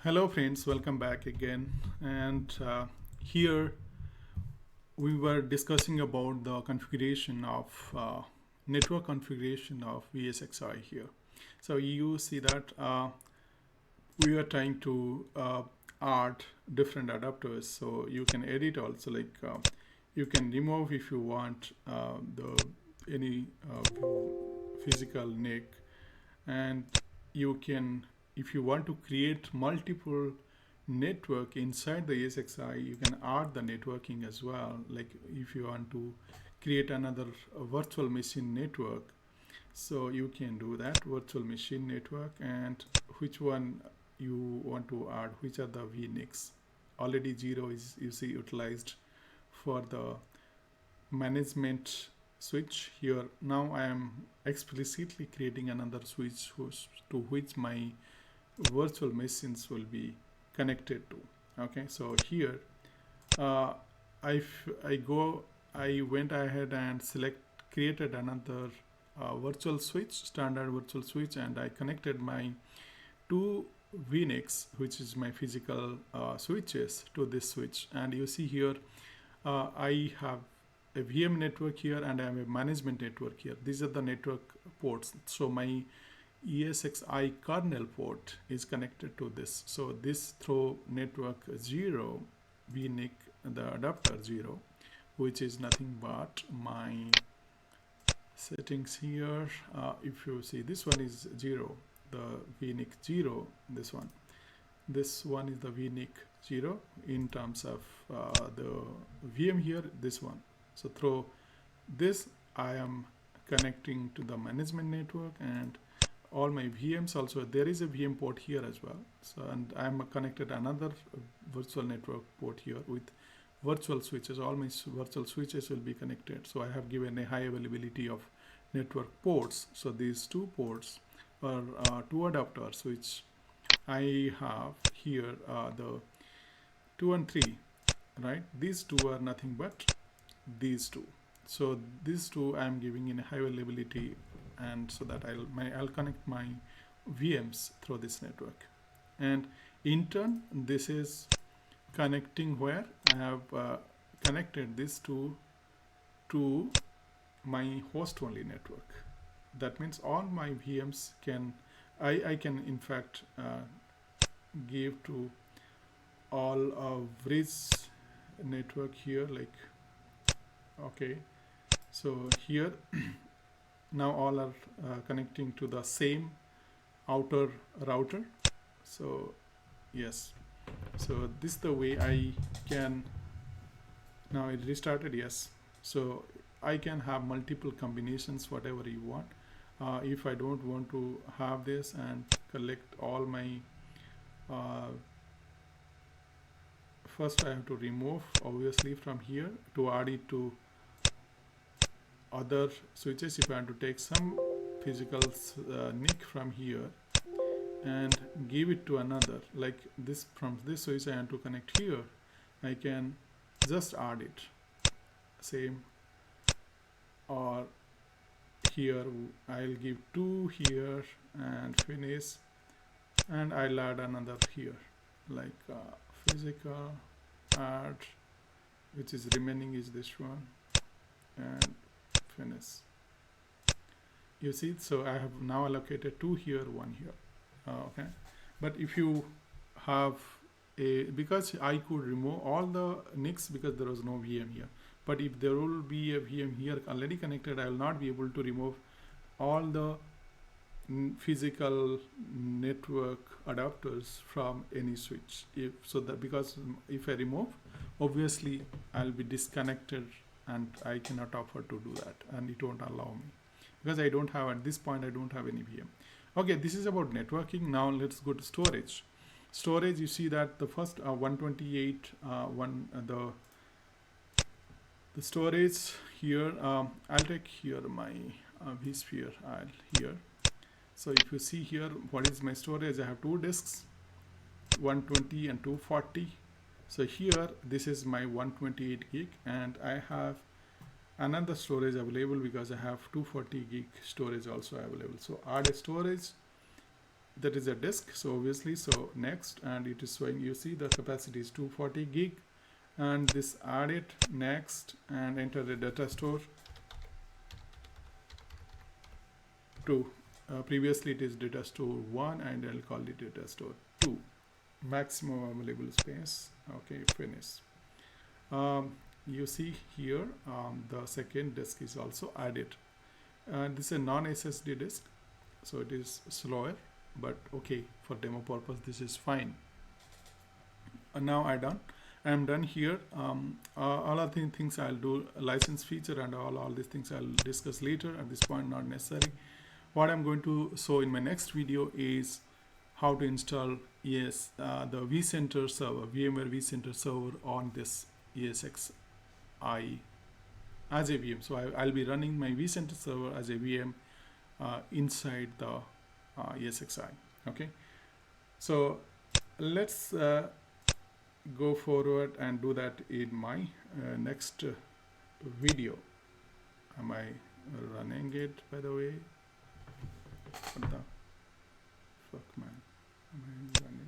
Hello friends, welcome back again. And here we were discussing about the configuration of network configuration of VSXi here. So you see that we are trying to add different adapters. So you can edit also, like you can remove if you want the any physical NIC, and you can, if you want to create multiple network inside the ESXi, you can add the networking as well. Like if you want to create another virtual machine network, so you can do that virtual machine network, and which one you want to add, which are the VNICs. Already 0 is you see utilized for the management switch here. Now I am explicitly creating another switch to which my virtual machines will be connected to. Okay, so here uh, I went ahead and created another virtual switch, standard virtual switch, and I connected my two VNICs, which is my physical switches, to this switch. And you see here I have a VM network here and I have a management network here. These are the network ports. So my ESXi kernel port is connected to this. So this through network 0 VNIC, the adapter 0, which is nothing but my settings here. If you see, this one is 0, the VNIC 0, this one is the VNIC 0 in terms of the VM here, this one. So through this I am connecting to the management network, and all my VMs also, there is a VM port here as well. So, and I am connected another virtual network port here with virtual switches. All my virtual switches will be connected. So I have given a high availability of network ports. So these two ports are two adapters which I have here, the 2 and 3, right? These two are nothing but these two. So these two I am giving in a high availability, and so that I'll connect my VMs through this network. And in turn, this is connecting where I have connected this to my host only network. That means all my VMs can, I can in fact give to all of this network here, like, okay, so here now all are connecting to the same outer router. So yes, so this is the way I can, now it restarted, yes. So I can have multiple combinations, whatever you want. If I don't want to have this and collect all my first I have to remove obviously from here to add it to other switches. If I want to take some physical NIC from here and give it to another, like this, from this switch I want to connect here, I can just add it same, or here I'll give 2 here and finish, and I'll add another here, like physical add, which is remaining is this one, and finish. You see, so I have now allocated 2 here, 1 here. Okay, but if you have a, because I could remove all the NICs because there was no VM here, but if there will be a VM here already connected, I will not be able to remove all the physical network adapters from any switch. If so, that because if I remove, obviously I'll be disconnected and I cannot afford to do that, and it won't allow me because I don't have, at this point I don't have any VM. Okay, this is about networking. Now let's go to storage. Storage, you see that the first 128 the storage here, I'll take here my vSphere here. So if you see here, what is my storage? I have 2 disks, 120 and 240. So here this is my 128 gig, and I have another storage available because I have 240 gig storage also available. So add a storage, that is a disk, so obviously, so next, and it is showing, you see the capacity is 240 gig, and this add it, next, and enter the data store 2. Previously it is data store 1, and I'll call it data store 2. Maximum available space. Okay, finish. You see here the second disk is also added, and this is a non-SSD disk, so it is slower, but okay, for demo purpose this is fine. And now I'm done here. All of the things I'll do, license feature and all these things I'll discuss later. At this point, not necessary. What I'm going to show in my next video is how to install the vCenter server, VMware vCenter server on this ESXi as a VM. So I'll be running my vCenter server as a VM inside the ESXi. Okay, so let's go forward and do that in my next video. Am I running it, by the way? What the fuck, man? Am I running?